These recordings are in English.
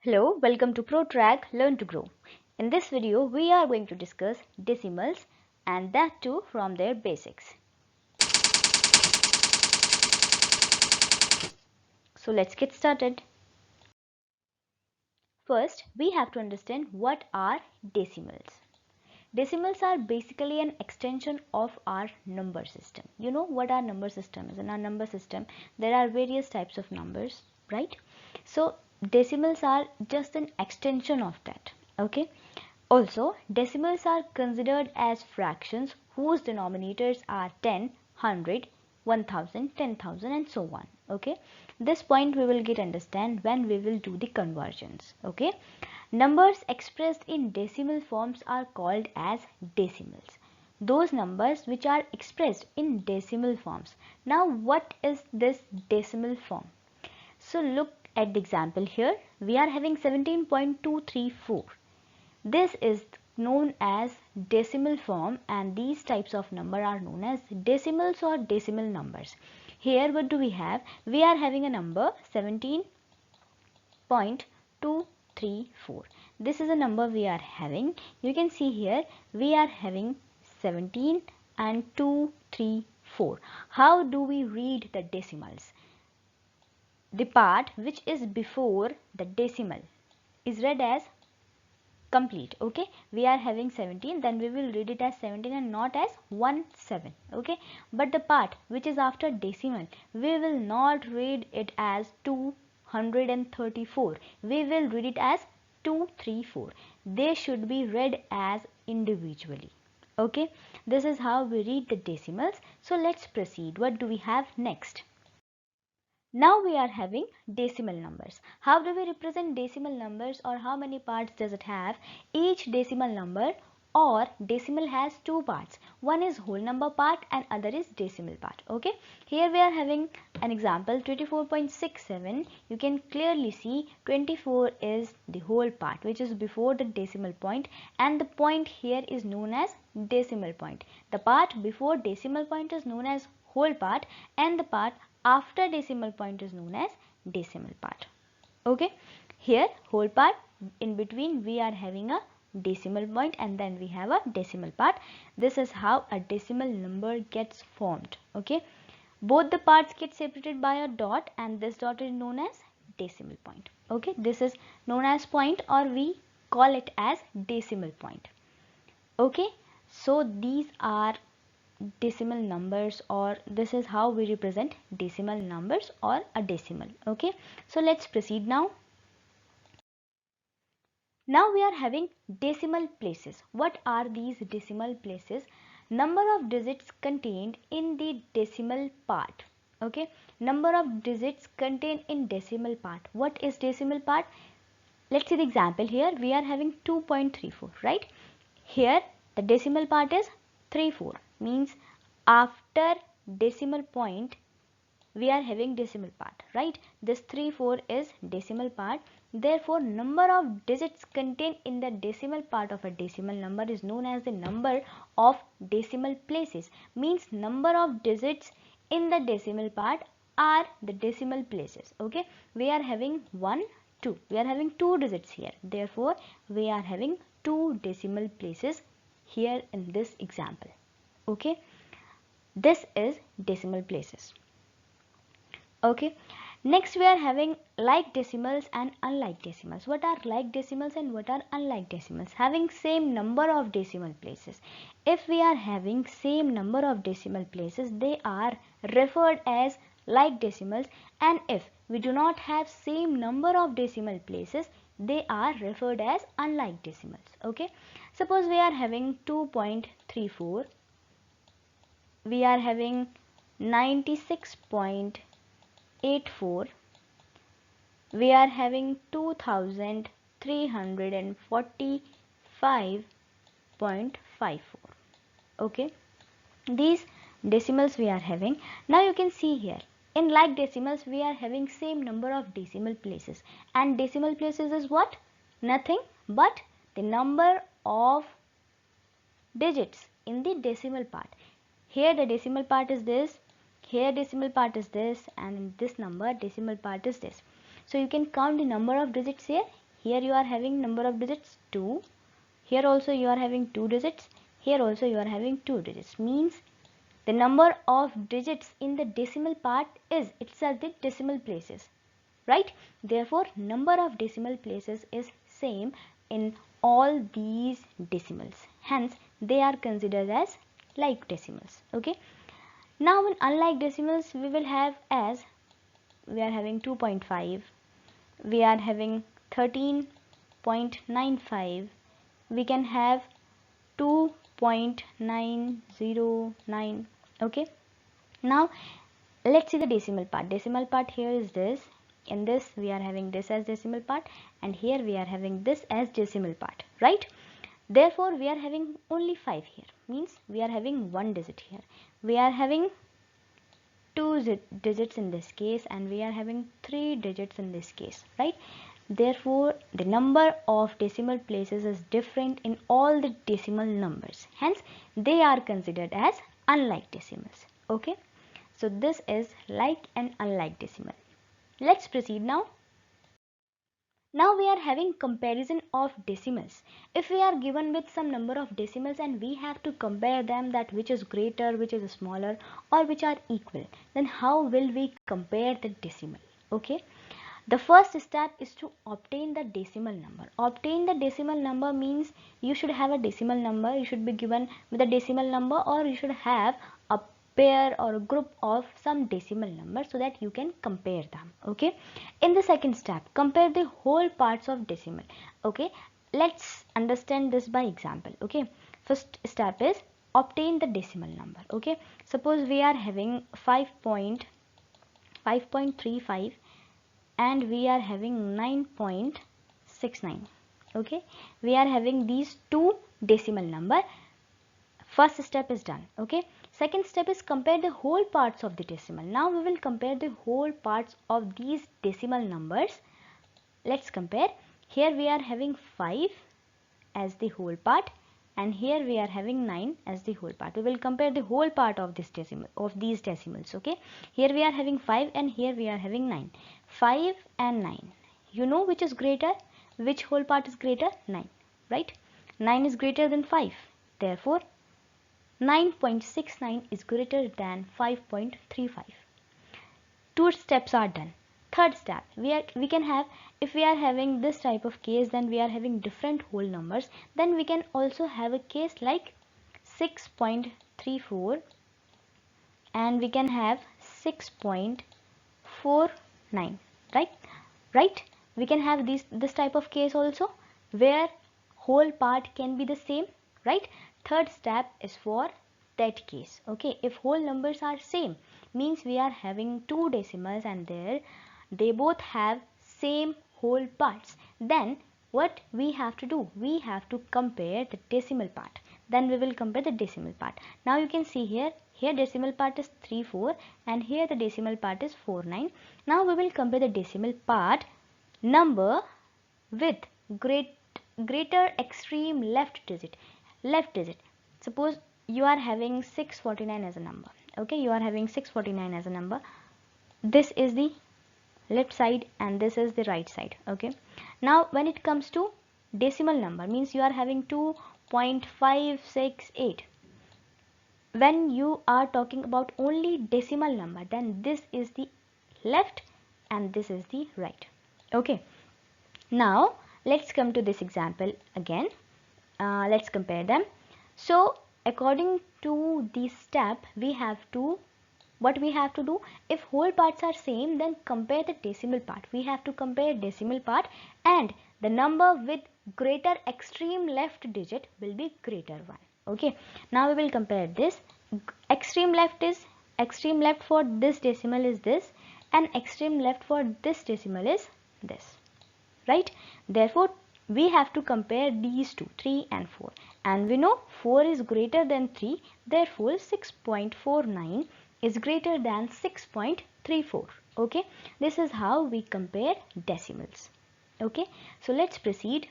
Hello, welcome to ProTrack Learn to Grow. In this video, we are going to discuss decimals and that too from their basics. So let's get started. First, we have to understand what are decimals. Decimals are basically an extension of our number system. You know what our number system is. In our number system, there are various types of numbers, right? So decimals are just an extension of that, okay? Also, decimals are considered as fractions whose denominators are 10, 100, 1000, 10,000 and so on. Okay, this point we will get understand when we will do the conversions. Okay, numbers expressed in decimal forms are called as decimals. Those numbers which are expressed in decimal forms. Now what is this decimal form? So look at the example here. We are having 17.234. This is known as decimal form and these types of number are known as decimals or decimal numbers. Here what do we have? We are having a number 17.234. This is a number we are having. You can see here we are having 17 and 234. How do we read the decimals? The part which is before the decimal is read as complete. Okay, we are having 17, then we will read it as 17 and not as 17. Okay, but the part which is after decimal, we will not read it as 234. We will read it as 234. They should be read as individually. Okay, this is how we read the decimals. So let's proceed. What do we have next? Now we are having decimal numbers. How do we represent decimal numbers, or how many parts does it have? Each decimal number or decimal has two parts. One is whole number part and other is decimal part. Okay. Here we are having an example 24.67. You can clearly see 24 is the whole part which is before the decimal point, and the point here is known as decimal point. The part before decimal point is known as whole part and the part after decimal point is known as decimal part. Okay, here whole part, in between we are having a decimal point and then we have a decimal part. This is how a decimal number gets formed. Okay, both the parts get separated by a dot and this dot is known as decimal point. Okay, this is known as point or we call it as decimal point. Okay, so these are decimal numbers, or this is how we represent decimal numbers or a decimal. Okay, so let's proceed now. Now we are having decimal places. What are these decimal places? Number of digits contained in the decimal part. Okay, number of digits contained in decimal part. What is decimal part? Let's see the example here. We are having 2.34, right? Here the decimal part is 34, means after decimal point we are having decimal part, right? This 34 is decimal part. Therefore, number of digits contained in the decimal part of a decimal number is known as the number of decimal places. Means number of digits in the decimal part are the decimal places. Okay, we are having 1, 2. We are having 2 digits here. Therefore, we are having 2 decimal places here in this example. Okay, this is decimal places. Okay, next we are having like decimals and unlike decimals. What are like decimals and what are unlike decimals? Having same number of decimal places. If we are having same number of decimal places, they are referred as like decimals, and if we do not have same number of decimal places, they are referred as unlike decimals. Okay, suppose we are having 2.34, we are having 96.84, we are having 2345.54. Okay, these decimals we are having. Now you can see here in like decimals we are having same number of decimal places, and decimal places is what? Nothing but the number of digits in the decimal part. Here the decimal part is this, here decimal part is this, and in this number decimal part is this. So you can count the number of digits here. here you are having number of digits 2, here also you are having 2 digits, here also you are having 2 digits, means the number of digits in the decimal part is itself the decimal places, right? Therefore, number of decimal places is same in all these decimals. Hence, they are considered as like decimals. Okay. Now, in unlike decimals, we will have as we are having 2.5, we are having 13.95, we can have 2.909. Okay. Now let's see the decimal part. Decimal part here is this. In this we are having this as decimal part, and here we are having this as decimal part, right? Therefore we are having only 5 here, means we are having 1 digit here. We are having 2 digits in this case, and we are having 3 digits in this case, right? Therefore the number of decimal places is different in all the decimal numbers, hence they are considered as unlike decimals. Okay, so this is like and unlike decimal. Let's proceed now. Now we are having comparison of decimals. If we are given with some number of decimals and we have to compare them, that which is greater, which is smaller, or which are equal, then how will we compare the decimal? Okay. The first step is to obtain the decimal number. Obtain the decimal number means you should have a decimal number, you should be given with a decimal number, or you should have a pair or a group of some decimal number so that you can compare them. Okay. In the second step, compare the whole parts of decimal. Okay. Let's understand this by example. Okay. First step is obtain the decimal number. Okay. Suppose we are having 5.35 and we are having 9.69. Okay, we are having these two decimal number. First step is done. Okay, second step is compare the whole parts of the decimal. Now we will compare the whole parts of these decimal numbers. Let's compare. Here we are having 5 as the whole part, and here we are having 9 as the whole part. We will compare the whole part of this decimal, of these decimals. Okay, here we are having 5 and here we are having 9. 5 and 9, you know which is greater, which whole part is greater? 9, right? 9 is greater than 5, therefore 9.69 is greater than 5.35. 2 steps are done. Third step, we can have, if we are having this type of case, then we are having different whole numbers, then we can also have a case like 6.34 and we can have 6.49, right? We can have this type of case also where whole part can be the same, right? Third step is for that case. Okay, if whole numbers are same, means we are having two decimals and they both have same whole parts, then what we have to do, we have to compare the decimal part. Then we will compare the decimal part. Now you can see here decimal part is 34 and here the decimal part is 49. Now we will compare the decimal part number with greater extreme left digit. Suppose you are having 649 as a number. Okay, you are having 649 as a number. This is the left side and this is the right side. Okay, now when it comes to decimal number, means you are having 2.568. when you are talking about only decimal number, then this is the left and this is the right. Okay, now let's come to this example again. Let's compare them. So according to this step, we have to, what we have to do, if whole parts are same, then compare the decimal part. We have to compare decimal part, and the number with greater extreme left digit will be greater one. Okay, now we will compare this. Extreme left for this decimal is this, and extreme left for this decimal is this, right? Therefore we have to compare these two, 3 and 4, and we know 4 is greater than 3, therefore 6.49 is greater than 6.34. Okay, this is how we compare decimals. Okay, so let's proceed.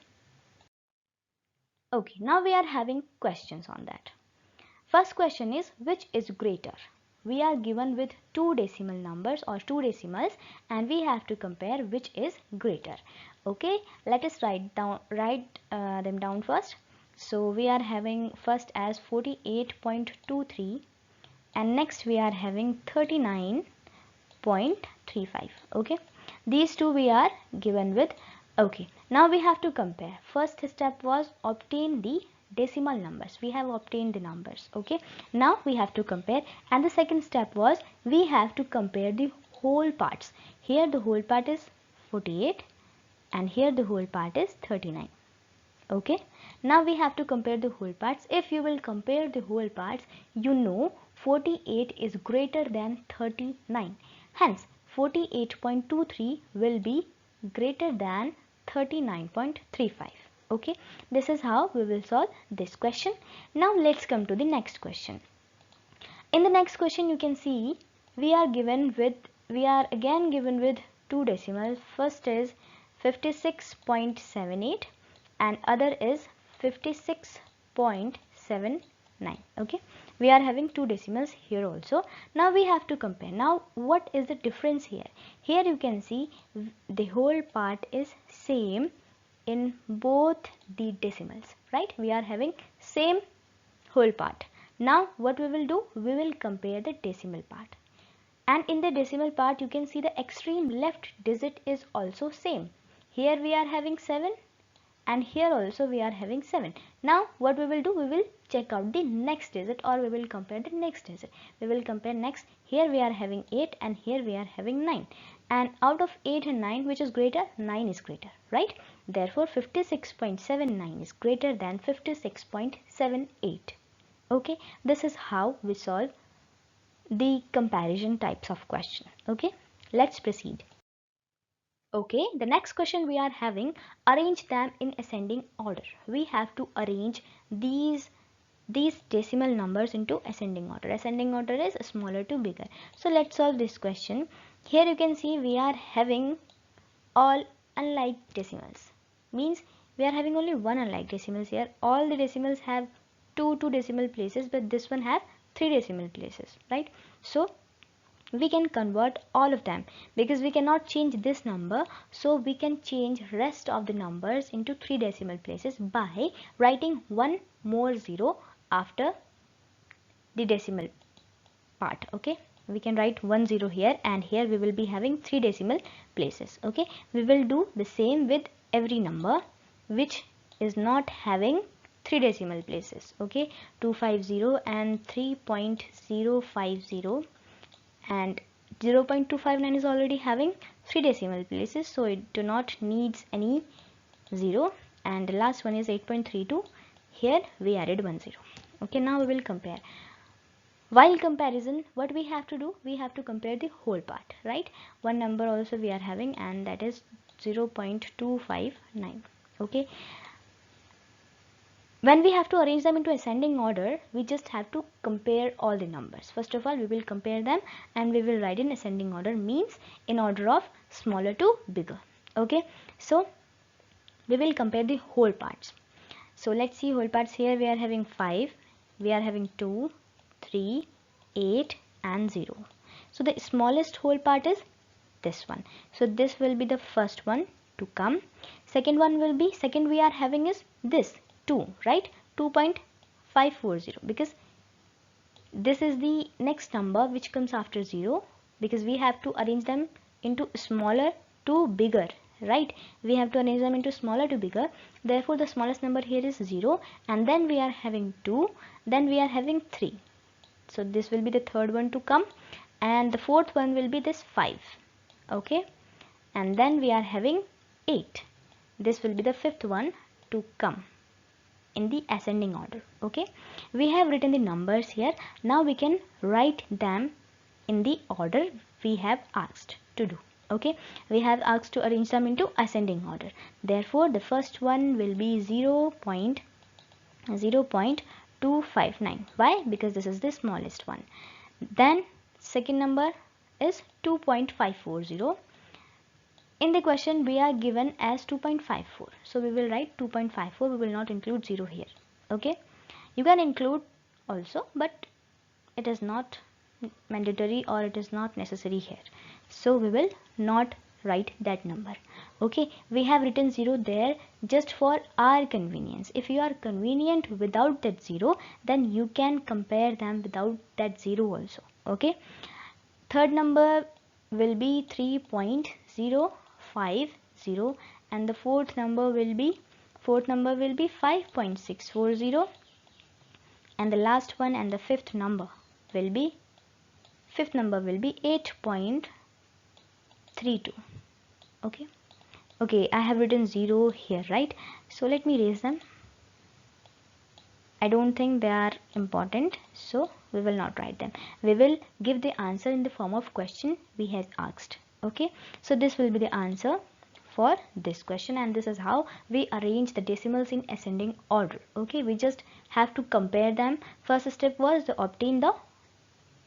Okay, now we are having questions on that. First question is, which is greater? We are given with two decimal numbers or two decimals and we have to compare which is greater. Okay, let us write them down first. So we are having first as 48.23, and next we are having 39.35. Okay, these two we are given with. Okay, now we have to compare. First step was obtain the decimal numbers. We have obtained the numbers. Okay, now we have to compare, and the second step was we have to compare the whole parts. Here the whole part is 48 and here the whole part is 39. Okay, now we have to compare the whole parts. If you will compare the whole parts, you know 48 is greater than 39. Hence 48.23 will be greater than 39.35. Okay, this is how we will solve this question. Now let's come to the next question. In the next question you can see we are again given with two decimals. First is 56.78 and other is 56.79. Okay, we are having two decimals here also. Now we have to compare. Now what is the difference here? Here you can see the whole part is same in both the decimals, right? We are having same whole part. Now what we will do, we will compare the decimal part, and in the decimal part you can see the extreme left digit is also same. Here we are having 7 and here also we are having 7. Now what we will do, we will check out the next digit, or we will compare the next digit. We will compare next. Here we are having 8 and here we are having 9, and out of 8 and 9 which is greater? 9 is greater, right? Therefore 56.79 is greater than 56.78. Okay, this is how we solve the comparison types of question. Okay, let's proceed. Okay, the next question we are having, arrange them in ascending order. We have to arrange these decimal numbers into ascending order. Ascending order is smaller to bigger. So let's solve this question. Here you can see we are having all unlike decimals. Means we are having only one unlike decimals here. All the decimals have two decimal places, but this one have 3 decimal places, right? So we can convert all of them because we cannot change this number, so we can change rest of the numbers into 3 decimal places by writing one more zero after the decimal part. Okay, we can write 1 0 here, and here we will be having 3 decimal places. Okay, we will do the same with every number which is not having 3 decimal places. Okay, 250 and 3.050, and 0.259 is already having 3 decimal places, so it do not needs any 0, and the last one is 8.32. Here we added 1 0. Okay, now we will compare. While comparison, what we have to do, we have to compare the whole part, right? One number also we are having, and that is 0.259. Okay, when we have to arrange them into ascending order, we just have to compare all the numbers. First of all, we will compare them and we will write in ascending order, means in order of smaller to bigger. Okay, so we will compare the whole parts. So let's see whole parts. Here we are having 5, we are having 2, 3, 8 and 0. So the smallest whole part is this one. So this will be the first one to come. Second one will be, second we are having is this 2, right? 2.540, because this is the next number which comes after 0, because we have to arrange them into smaller to bigger, right? We have to arrange them into smaller to bigger. Therefore the smallest number here is 0, and then we are having 2, then we are having 3. So this will be the third one to come, and the fourth one will be this 5. Okay, and then we are having 8. This will be the fifth one to come in the ascending order. Okay, we have written the numbers here. Now we can write them in the order we have asked to do. Okay, we have asked to arrange them into ascending order. Therefore the first one will be 0.259. Why? Because this is the smallest one. Then second number is 2.540. In the question we are given as 2.54, so we will write 2.54. we will not include 0 here. Okay, you can include also, but it is not mandatory or it is not necessary here, so we will not write that number. Okay, we have written 0 there just for our convenience. If you are convenient without that 0, then you can compare them without that 0 also. Okay, third number will be 3.050, and the fourth number will be 5.640, and the last one and the fifth number will be 8.32. Okay, I have written 0 here, right? So let me erase them. I don't think they are important, so we will not write them. We will give the answer in the form of question we have asked. Okay, so this will be the answer for this question, and this is how we arrange the decimals in ascending order. Okay, we just have to compare them. First step was to obtain the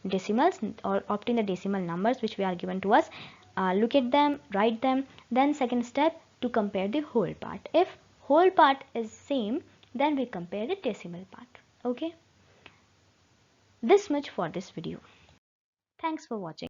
decimals or obtain the decimal numbers which we are given to us. Look at them, write them. Then second step, to compare the whole part. If whole part is same, then we compare the decimal part. Okay, this much for this video. Thanks for watching.